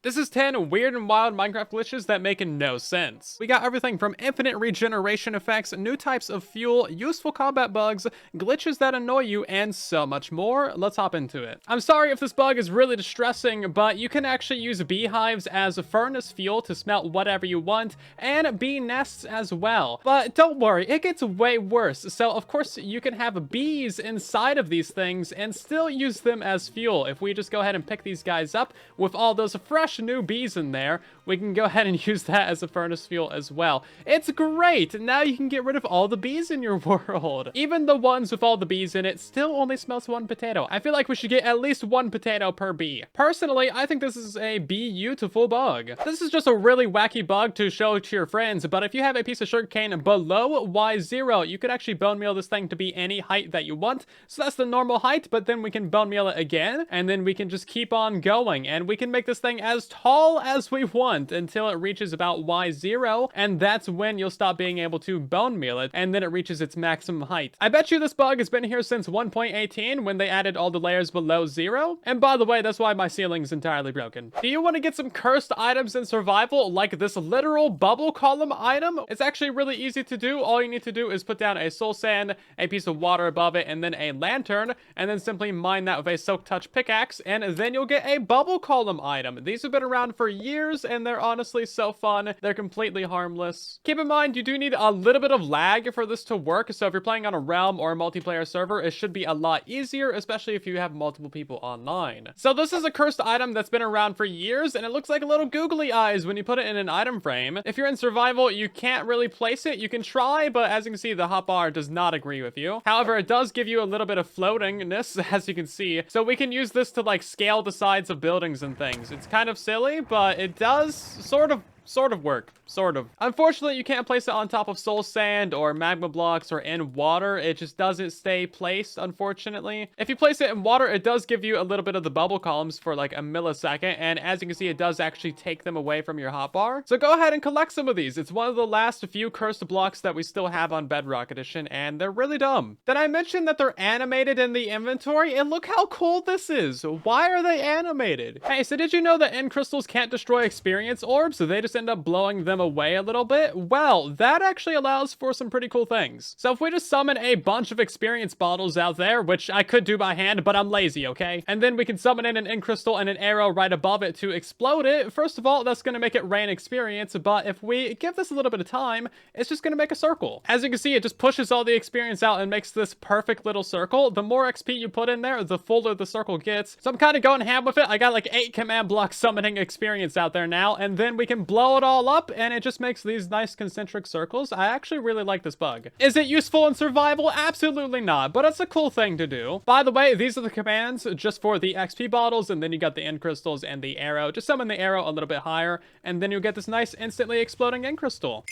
This is 10 weird and wild Minecraft glitches that make no sense. We got everything from infinite regeneration effects, new types of fuel, useful combat bugs, glitches that annoy you, and so much more. Let's hop into it. I'm sorry if this bug is really distressing, but you can actually use beehives as a furnace fuel to smelt whatever you want, and bee nests as well. But don't worry, it gets way worse. So of course you can have bees inside of these things and still use them as fuel. If we just go ahead and pick these guys up with all those fresh new bees in there, we can go ahead and use that as a furnace fuel as well. It's great! Now you can get rid of all the bees in your world. Even the ones with all the bees in it still only smells one potato. I feel like we should get at least one potato per bee. Personally, I think this is a beautiful bug. This is just a really wacky bug to show to your friends, but if you have a piece of sugarcane below Y0, you could actually bone meal this thing to be any height that you want. So that's the normal height, but then we can bone meal it again, and then we can just keep on going, and we can make this thing as tall as we want until it reaches about Y0, and that's when you'll stop being able to bone meal it, and then it reaches its maximum height. I bet you this bug has been here since 1.18 when they added all the layers below 0, and by the way, that's why my ceiling's entirely broken. Do you want to get some cursed items in survival, like this literal bubble column item? It's actually really easy to do. All you need to do is put down a soul sand, a piece of water above it, and then a lantern, and then simply mine that with a silk touch pickaxe, and then you'll get a bubble column item. These have been around for years, and they're honestly so fun. They're completely harmless. Keep in mind, you do need a little bit of lag for this to work, so if you're playing on a realm or a multiplayer server, it should be a lot easier, especially if you have multiple people online. So this is a cursed item that's been around for years, and it looks like a little googly eyes when you put it in an item frame. If you're in survival, you can't really place it. You can try, but as you can see, the hotbar does not agree with you. However, it does give you a little bit of floatingness, as you can see, so we can use this to like scale the sides of buildings and things. It's kind of silly, but it does sort of work. Sort of. Unfortunately, you can't place it on top of soul sand or magma blocks or in water. It just doesn't stay placed, unfortunately. If you place it in water, it does give you a little bit of the bubble columns for like a millisecond, and as you can see, it does actually take them away from your hotbar. So go ahead and collect some of these. It's one of the last few cursed blocks that we still have on Bedrock Edition, and they're really dumb. Did I mention that they're animated in the inventory? And look how cool this is. Why are they animated? Hey, so did you know that end crystals can't destroy experience orbs? So they just end up blowing them away a little bit? Well, that actually allows for some pretty cool things. So if we just summon a bunch of experience bottles out there, which I could do by hand, but I'm lazy, okay? And then we can summon in an end crystal and an arrow right above it to explode it. First of all, that's going to make it rain experience, but if we give this a little bit of time, it's just going to make a circle. As you can see, it just pushes all the experience out and makes this perfect little circle. The more XP you put in there, the fuller the circle gets. So I'm kind of going ham with it. I got like 8 command block summoning experience out there now, and then we can blow it all up, and it just makes these nice concentric circles. I actually really like this bug. Is it useful in survival? Absolutely not, but it's a cool thing to do. By the way, these are the commands just for the XP bottles, and then you got the end crystals and the arrow. Just summon the arrow a little bit higher, and then you'll get this nice instantly exploding end crystal.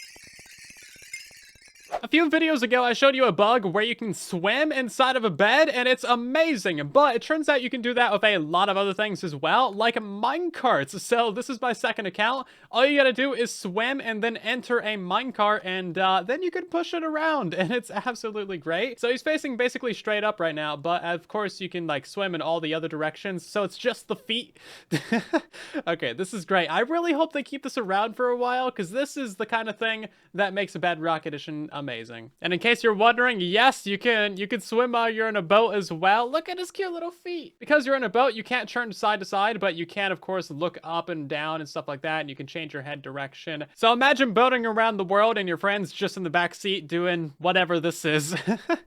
A few videos ago, I showed you a bug where you can swim inside of a bed, and it's amazing, but it turns out you can do that with a lot of other things as well, like minecarts. So this is my second account. All you gotta do is swim and then enter a minecart, and then you can push it around, and it's absolutely great. So he's facing basically straight up right now, but of course you can like swim in all the other directions, so it's just the feet. Okay, this is great. I really hope they keep this around for a while, because this is the kind of thing that makes a Bedrock Edition amazing. And in case you're wondering, yes, you can swim while you're in a boat as well. Look at his cute little feet. Because you're in a boat, you can't turn side to side, but you can, of course, look up and down and stuff like that, and you can change your head direction. So imagine boating around the world and your friend's just in the back seat doing whatever this is.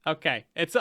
Okay, it's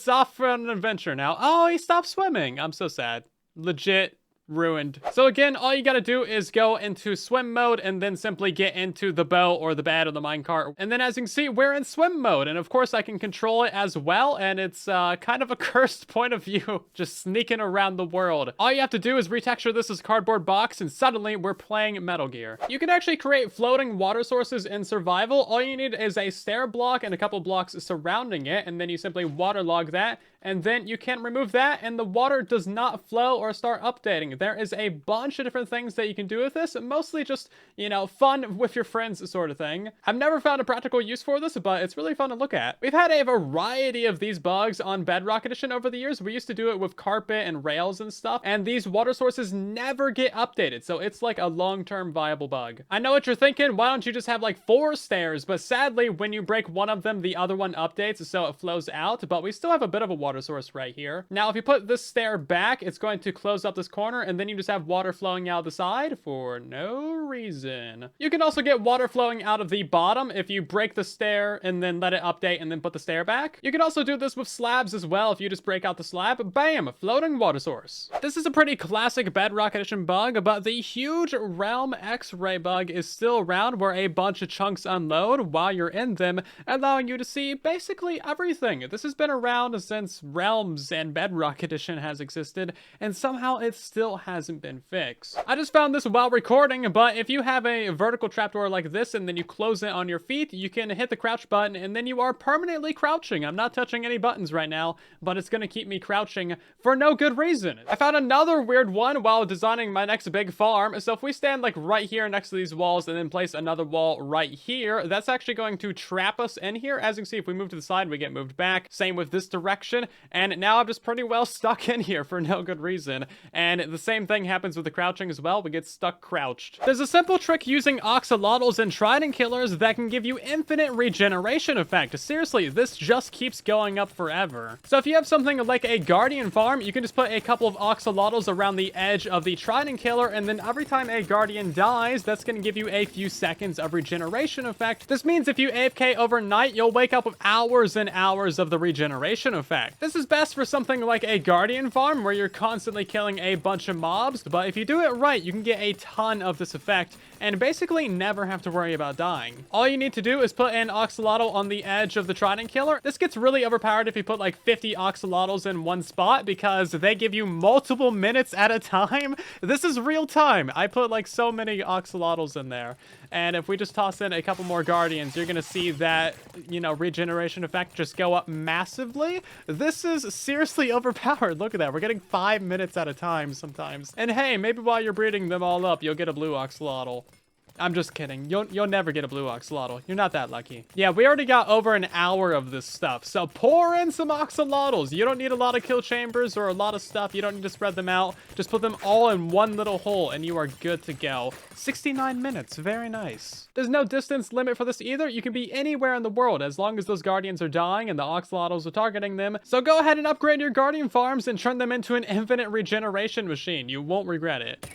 off for an adventure now. Oh, he stopped swimming. I'm so sad. Legit ruined. So again, all you gotta do is go into swim mode and then simply get into the boat or the bed or the minecart. And then as you can see, we're in swim mode. And of course I can control it as well. And it's kind of a cursed point of view, just sneaking around the world. All you have to do is retexture this as cardboard box, and suddenly we're playing Metal Gear. You can actually create floating water sources in survival. All you need is a stair block and a couple blocks surrounding it. And then you simply waterlog that. and then you can remove that, and the water does not flow or start updating. There is a bunch of different things that you can do with this, mostly just, you know, fun with your friends sort of thing. I've never found a practical use for this, but it's really fun to look at. We've had a variety of these bugs on Bedrock Edition over the years. We used to do it with carpet and rails and stuff, and these water sources never get updated, so it's like a long-term viable bug. I know what you're thinking, why don't you just have like 4 stairs? But sadly, when you break one of them, the other one updates, so it flows out, but we still have a bit of a water source right here. Now, if you put this stair back, it's going to close up this corner, and then you just have water flowing out the side for no reason. You can also get water flowing out of the bottom if you break the stair and then let it update and then put the stair back. You can also do this with slabs as well. If you just break out the slab, bam, floating water source. This is a pretty classic Bedrock Edition bug, but the huge realm X-ray bug is still around, where a bunch of chunks unload while you're in them, allowing you to see basically everything. This has been around since Realms and Bedrock Edition has existed, and somehow it still hasn't been fixed. I just found this while recording, but if you have a vertical trapdoor like this and then you close it on your feet, you can hit the crouch button and then you are permanently crouching. I'm not touching any buttons right now, but it's gonna keep me crouching for no good reason. I found another weird one while designing my next big farm. So if we stand like right here next to these walls and then place another wall right here, that's actually going to trap us in here. As you can see, if we move to the side, we get moved back. Same with this direction. And now I'm just pretty well stuck in here for no good reason. And the same thing happens with the crouching as well. We get stuck crouched. There's a simple trick using axolotls and trident killers that can give you infinite regeneration effect. Seriously, this just keeps going up forever. So if you have something like a guardian farm, you can just put a couple of axolotls around the edge of the trident killer, and then every time a guardian dies, that's going to give you a few seconds of regeneration effect. This means if you AFK overnight, you'll wake up with hours and hours of the regeneration effect. This is best for something like a guardian farm where you're constantly killing a bunch of mobs, but if you do it right, you can get a ton of this effect and basically never have to worry about dying. All you need to do is put an axolotl on the edge of the trident killer. This gets really overpowered if you put like 50 axolotls in one spot, because they give you multiple minutes at a time. This is real time. I put like so many axolotls in there. And if we just toss in a couple more guardians, you're gonna see that, you know, regeneration effect just go up massively. This is seriously overpowered. Look at that. We're getting 5 minutes at a time sometimes. And hey, maybe while you're breeding them all up, you'll get a blue axolotl. I'm just kidding. You'll never get a blue axolotl. You're not that lucky. Yeah, we already got over an hour of this stuff, so pour in some axolotls. You don't need a lot of kill chambers or a lot of stuff. You don't need to spread them out. Just put them all in one little hole and you are good to go. 69 minutes. Very nice. There's no distance limit for this either. You can be anywhere in the world as long as those guardians are dying and the axolotls are targeting them. So go ahead and upgrade your guardian farms and turn them into an infinite regeneration machine. You won't regret it.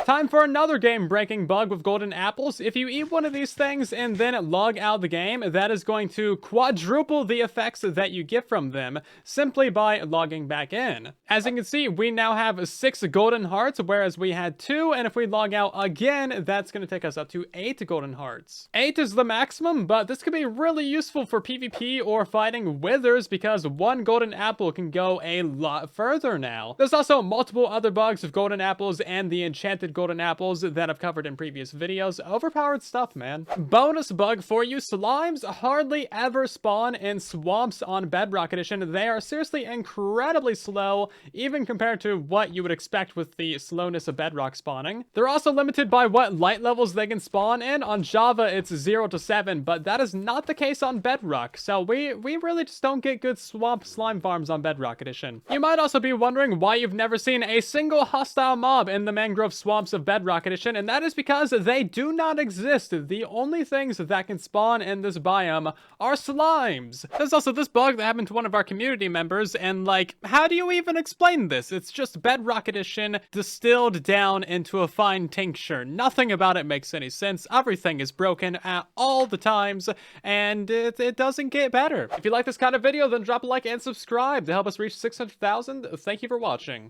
Time for another game-breaking bug with golden apples. If you eat one of these things and then log out the game, that is going to quadruple the effects that you get from them simply by logging back in. As you can see, we now have 6 golden hearts, whereas we had 2, and if we log out again, that's going to take us up to 8 golden hearts. 8 is the maximum, but this could be really useful for PvP or fighting withers, because 1 golden apple can go a lot further now. There's also multiple other bugs with golden apples and the enchanted golden apples that I've covered in previous videos. Overpowered stuff, man. Bonus bug for you: slimes hardly ever spawn in swamps on Bedrock Edition. They are seriously incredibly slow, even compared to what you would expect with the slowness of Bedrock spawning. They're also limited by what light levels they can spawn in. On Java, it's 0 to 7, but that is not the case on Bedrock, so we really just don't get good swamp slime farms on Bedrock Edition. You might also be wondering why you've never seen a single hostile mob in the mangrove swamps of Bedrock Edition, and that is because they do not exist. The only things that can spawn in this biome are slimes. There's also this bug that happened to one of our community members, and like, how do you even explain this? It's just Bedrock Edition distilled down into a fine tincture. Nothing about it makes any sense. Everything is broken at all the times, and it doesn't get better. If you like this kind of video, then drop a like and subscribe to help us reach 600,000. Thank you for watching.